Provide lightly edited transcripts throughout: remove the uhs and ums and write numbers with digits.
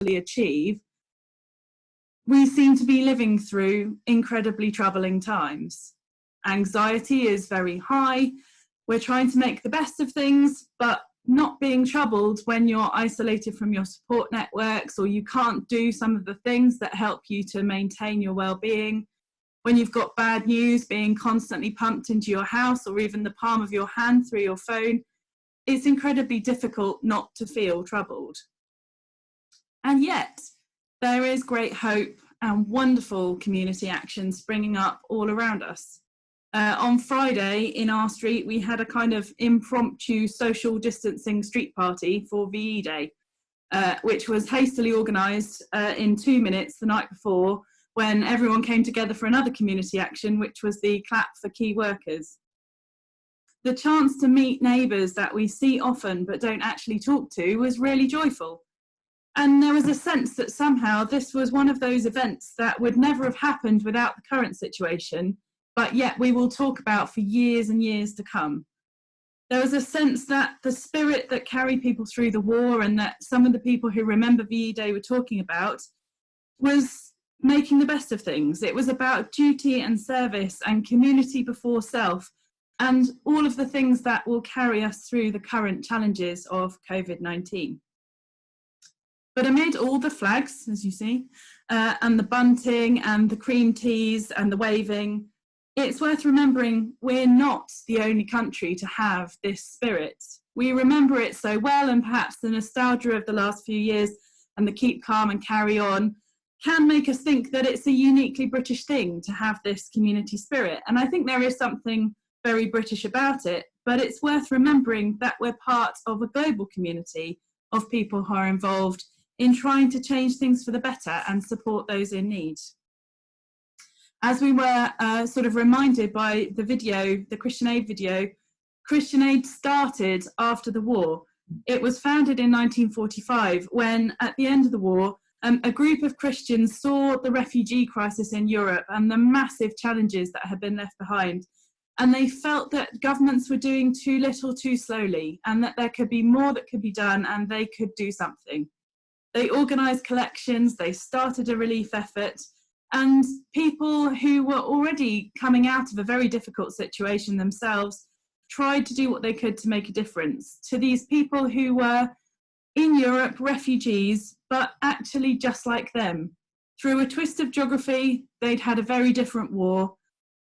achieve, we seem to be living through incredibly troubling times. Anxiety is very high. We're trying to make the best of things, but not being troubled when you're isolated from your support networks, or you can't do some of the things that help you to maintain your well-being. When you've got bad news being constantly pumped into your house or even the palm of your hand through your phone, it's incredibly difficult not to feel troubled. And yet, there is great hope and wonderful community action springing up all around us. On Friday in our street, we had a kind of impromptu social distancing street party for VE Day, which was hastily organised in 2 minutes the night before, when everyone came together for another community action, which was the Clap for Key Workers. The chance to meet neighbours that we see often but don't actually talk to was really joyful. And there was a sense that somehow this was one of those events that would never have happened without the current situation, but yet we will talk about for years and years to come. There was a sense that the spirit that carried people through the war, and that some of the people who remember VE Day were talking about, was making the best of things. It was about duty and service and community before self, and all of the things that will carry us through the current challenges of COVID-19. But amid all the flags, as you see, and the bunting and the cream teas and the waving, it's worth remembering we're not the only country to have this spirit. We remember it so well, and perhaps the nostalgia of the last few years and the keep calm and carry on can make us think that it's a uniquely British thing to have this community spirit. And I think there is something very British about it, but it's worth remembering that we're part of a global community of people who are involved in trying to change things for the better and support those in need. As we were sort of reminded by the video, the Christian Aid video, Christian Aid started after the war. It was founded in 1945 when, at the end of the war, a group of Christians saw the refugee crisis in Europe and the massive challenges that had been left behind. And they felt that governments were doing too little too slowly, and that there could be more that could be done, and they could do something. They organised collections, they started a relief effort, and people who were already coming out of a very difficult situation themselves tried to do what they could to make a difference to these people who were in Europe, refugees, but actually just like them. Through a twist of geography, they'd had a very different war,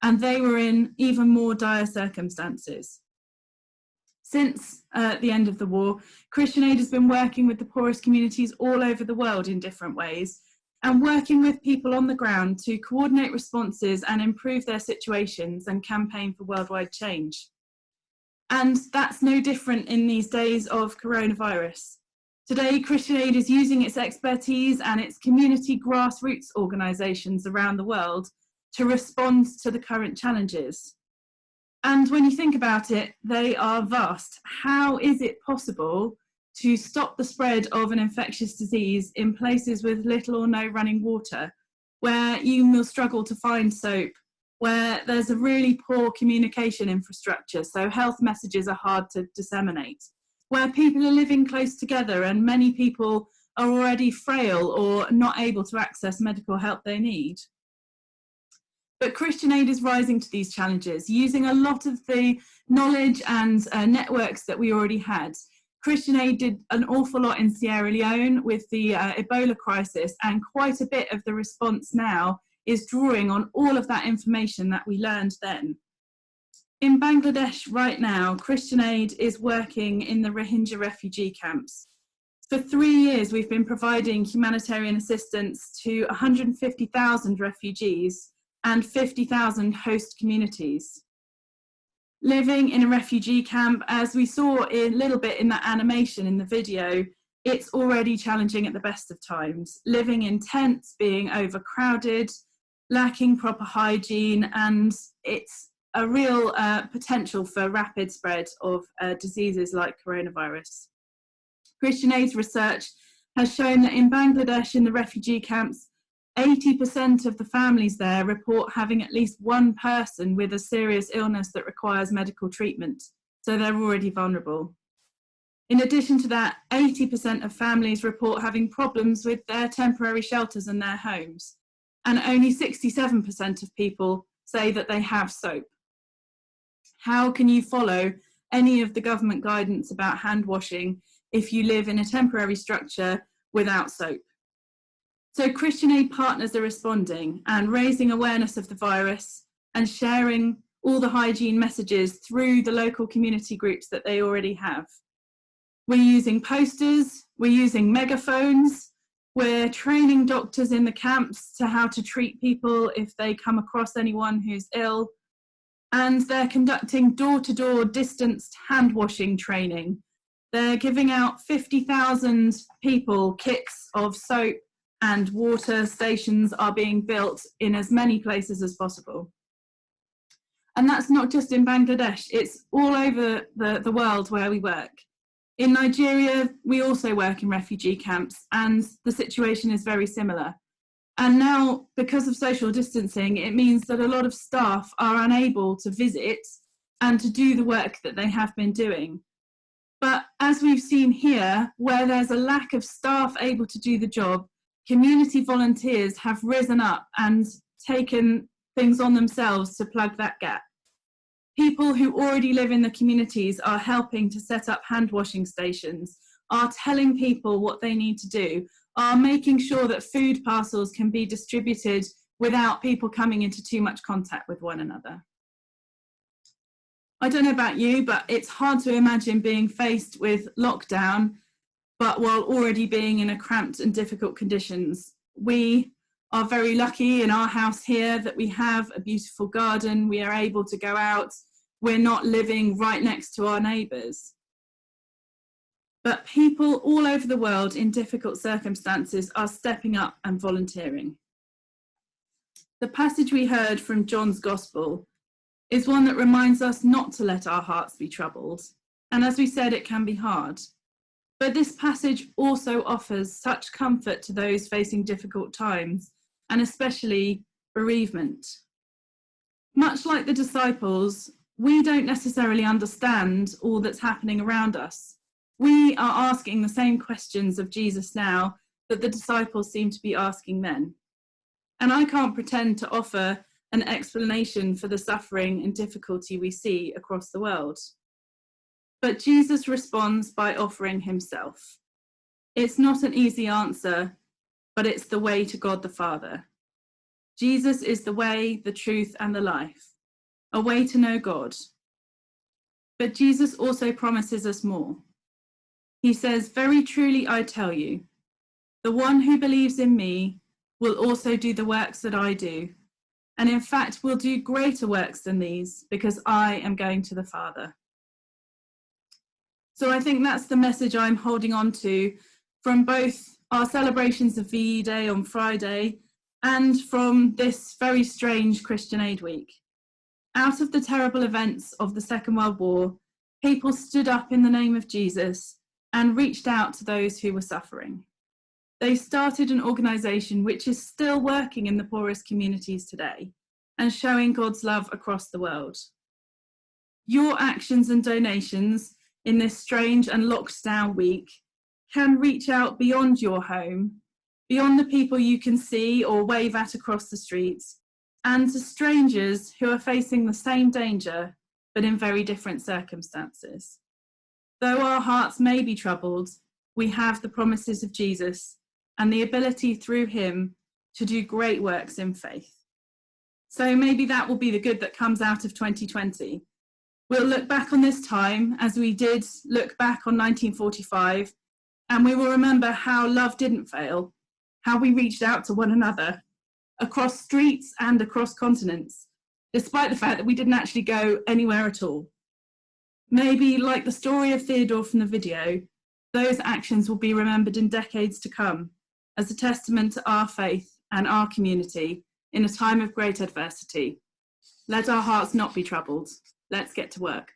and they were in even more dire circumstances. Since the end of the war, Christian Aid has been working with the poorest communities all over the world in different ways, and working with people on the ground to coordinate responses and improve their situations and campaign for worldwide change. And that's no different in these days of coronavirus. Today, Christian Aid is using its expertise and its community grassroots organisations around the world to respond to the current challenges. And when you think about it, they are vast. How is it possible to stop the spread of an infectious disease in places with little or no running water, where you will struggle to find soap, where there's a really poor communication infrastructure, so health messages are hard to disseminate, where people are living close together and many people are already frail or not able to access medical help they need? But Christian Aid is rising to these challenges, using a lot of the knowledge and networks that we already had. Christian Aid did an awful lot in Sierra Leone with the Ebola crisis, and quite a bit of the response now is drawing on all of that information that we learned then. In Bangladesh right now, Christian Aid is working in the Rohingya refugee camps. For 3 years, we've been providing humanitarian assistance to 150,000 refugees and 50,000 host communities. Living in a refugee camp, as we saw a little bit in that animation in the video, it's already challenging at the best of times. Living in tents, being overcrowded, lacking proper hygiene, and it's a real potential for rapid spread of diseases like coronavirus. Christian Aid's research has shown that in Bangladesh, in the refugee camps, 80% of the families there report having at least one person with a serious illness that requires medical treatment, so they're already vulnerable. In addition to that, 80% of families report having problems with their temporary shelters and their homes, and only 67% of people say that they have soap. How can you follow any of the government guidance about hand washing if you live in a temporary structure without soap? So Christian Aid partners are responding and raising awareness of the virus and sharing all the hygiene messages through the local community groups that they already have. We're using posters, we're using megaphones, we're training doctors in the camps to how to treat people if they come across anyone who's ill, and they're conducting door-to-door distanced hand washing training. They're giving out 50,000 people kits of soap, and water stations are being built in as many places as possible. And that's not just in Bangladesh, it's all over the world where we work. In Nigeria, we also work in refugee camps, and the situation is very similar. And now, because of social distancing, it means that a lot of staff are unable to visit and to do the work that they have been doing. But as we've seen here, where there's a lack of staff able to do the job, community volunteers have risen up and taken things on themselves to plug that gap. People who already live in the communities are helping to set up hand washing stations, are telling people what they need to do, are making sure that food parcels can be distributed without people coming into too much contact with one another. I don't know about you, but it's hard to imagine being faced with lockdown, but while already being in a cramped and difficult conditions. We are very lucky in our house here that we have a beautiful garden, we are able to go out, we're not living right next to our neighbours. But people all over the world in difficult circumstances are stepping up and volunteering. The passage we heard from John's Gospel is one that reminds us not to let our hearts be troubled. And as we said, it can be hard. But this passage also offers such comfort to those facing difficult times, and especially bereavement. Much like the disciples, we don't necessarily understand all that's happening around us. We are asking the same questions of Jesus now that the disciples seem to be asking then. And I can't pretend to offer an explanation for the suffering and difficulty we see across the world. But Jesus responds by offering himself. It's not an easy answer, but it's the way to God the Father. Jesus is the way, the truth, and the life, a way to know God. But Jesus also promises us more. He says, "Very truly I tell you, the one who believes in me will also do the works that I do, and in fact will do greater works than these, because I am going to the Father." So I think that's the message I'm holding on to from both our celebrations of VE Day on Friday and from this very strange Christian Aid Week. Out of the terrible events of the Second World War, people stood up in the name of Jesus and reached out to those who were suffering. They started an organisation which is still working in the poorest communities today and showing God's love across the world. Your actions and donations in this strange and locked down week can reach out beyond your home, beyond the people you can see or wave at across the streets, and to strangers who are facing the same danger, but in very different circumstances. Though our hearts may be troubled, we have the promises of Jesus and the ability through him to do great works in faith. So maybe that will be the good that comes out of 2020. We'll look back on this time as we did look back on 1945, and we will remember how love didn't fail, how we reached out to one another across streets and across continents, despite the fact that we didn't actually go anywhere at all. Maybe, like the story of Theodore from the video, those actions will be remembered in decades to come as a testament to our faith and our community in a time of great adversity. Let our hearts not be troubled. Let's get to work.